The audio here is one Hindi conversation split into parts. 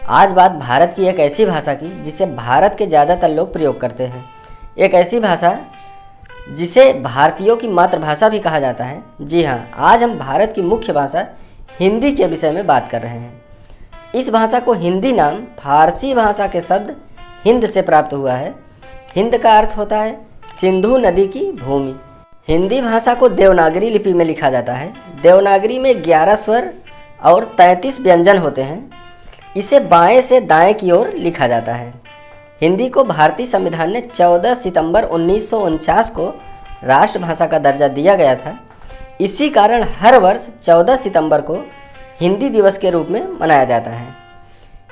आज बात भारत की एक ऐसी भाषा की जिसे भारत के ज़्यादातर लोग प्रयोग करते हैं। एक ऐसी भाषा जिसे भारतीयों की मातृभाषा भी कहा जाता है। जी हाँ, आज हम भारत की मुख्य भाषा हिंदी के विषय में बात कर रहे हैं। इस भाषा को हिंदी नाम फारसी भाषा के शब्द हिंद से प्राप्त हुआ है। हिंद का अर्थ होता है सिंधु नदी की भूमि। हिंदी भाषा को देवनागरी लिपि में लिखा जाता है। देवनागरी में 11 स्वर और 33 व्यंजन होते हैं। इसे बाएं से दाएं की ओर लिखा जाता है। हिंदी को भारतीय संविधान ने 14 सितंबर 1949 को राष्ट्रभाषा का दर्जा दिया गया था। इसी कारण हर वर्ष 14 सितंबर को हिंदी दिवस के रूप में मनाया जाता है।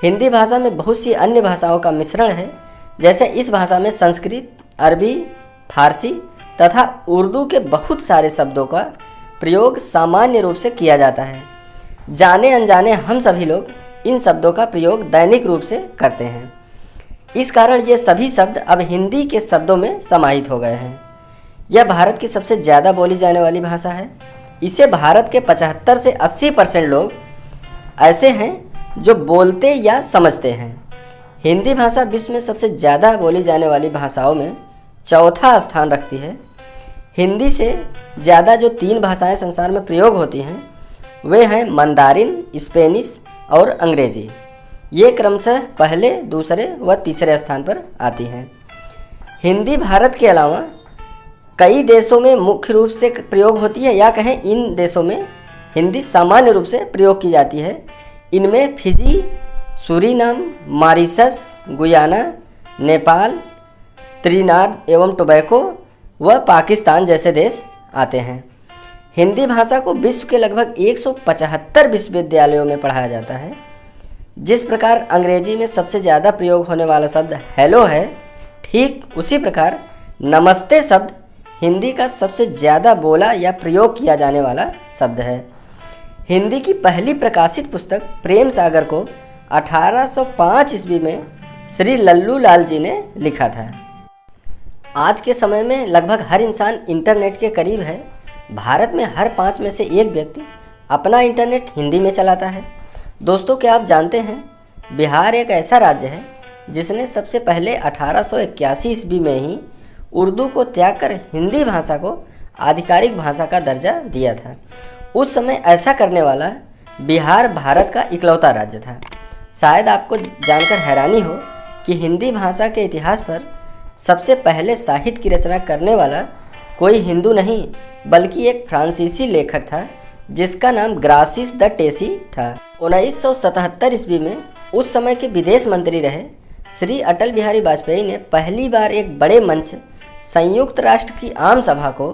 हिंदी भाषा में बहुत सी अन्य भाषाओं का मिश्रण है, जैसे इस भाषा में संस्कृत, अरबी, फारसी तथा उर्दू के बहुत सारे शब्दों का प्रयोग सामान्य रूप से किया जाता है। जाने अनजाने हम सभी लोग इन शब्दों का प्रयोग दैनिक रूप से करते हैं। इस कारण ये सभी शब्द अब हिंदी के शब्दों में समाहित हो गए हैं। यह भारत की सबसे ज़्यादा बोली जाने वाली भाषा है। इसे भारत के 75 से 80% लोग ऐसे हैं जो बोलते या समझते हैं। हिंदी भाषा विश्व में सबसे ज़्यादा बोली जाने वाली भाषाओं में चौथा स्थान रखती है। हिंदी से ज़्यादा जो 3 भाषाएं संसार में प्रयोग होती हैं वे हैं मंदारिन, स्पेनिश और अंग्रेजी। ये क्रमशः पहले, दूसरे व तीसरे स्थान पर आती हैं। हिंदी भारत के अलावा कई देशों में मुख्य रूप से प्रयोग होती है, या कहें इन देशों में हिंदी सामान्य रूप से प्रयोग की जाती है। इनमें Fiji, Suriname, Mauritius, Guyana, Nepal, Trinidad एवं टोबैको व पाकिस्तान जैसे देश आते हैं। हिंदी भाषा को विश्व के लगभग 175 विश्वविद्यालयों में पढ़ाया जाता है। जिस प्रकार अंग्रेजी में सबसे ज़्यादा प्रयोग होने वाला शब्द हेलो है, ठीक उसी प्रकार नमस्ते शब्द हिंदी का सबसे ज़्यादा बोला या प्रयोग किया जाने वाला शब्द है। हिंदी की पहली प्रकाशित पुस्तक प्रेम सागर को 1805 ईस्वी में श्री लल्लू लाल जी ने लिखा था। आज के समय में लगभग हर इंसान इंटरनेट के करीब है। भारत में हर 5 में से 1 व्यक्ति अपना इंटरनेट हिंदी में चलाता है। दोस्तों, क्या आप जानते हैं बिहार एक ऐसा राज्य है जिसने सबसे पहले 1881 ईस्वी में ही उर्दू को त्याग कर हिंदी भाषा को आधिकारिक भाषा का दर्जा दिया था। उस समय ऐसा करने वाला बिहार भारत का इकलौता राज्य था। शायद आपको जानकर हैरानी हो कि हिंदी भाषा के इतिहास पर सबसे पहले साहित्य की रचना करने वाला कोई हिंदू नहीं बल्कि एक फ्रांसीसी लेखक था जिसका नाम ग्रासिस द टेसी था। 1977 ईस्वी में उस समय के विदेश मंत्री रहे श्री अटल बिहारी वाजपेयी ने पहली बार एक बड़े मंच संयुक्त राष्ट्र की आम सभा को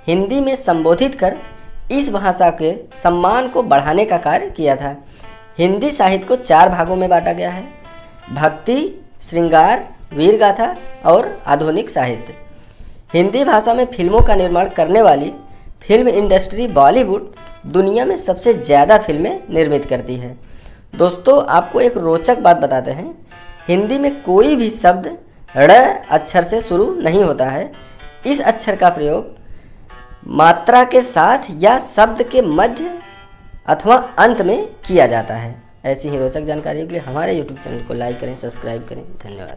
हिंदी में संबोधित कर इस भाषा के सम्मान को बढ़ाने का कार्य किया था। हिंदी साहित्य को 4 भागों में बांटा गया है: भक्ति, श्रृंगार, वीर गाथा और आधुनिक साहित्य। हिंदी भाषा में फिल्मों का निर्माण करने वाली फिल्म इंडस्ट्री बॉलीवुड दुनिया में सबसे ज़्यादा फिल्में निर्मित करती है। दोस्तों, आपको एक रोचक बात बताते हैं। हिंदी में कोई भी शब्द ड़ अक्षर से शुरू नहीं होता है। इस अक्षर का प्रयोग मात्रा के साथ या शब्द के मध्य अथवा अंत में किया जाता है। ऐसी ही रोचक जानकारी के लिए हमारे YouTube चैनल को लाइक करें, सब्सक्राइब करें। धन्यवाद।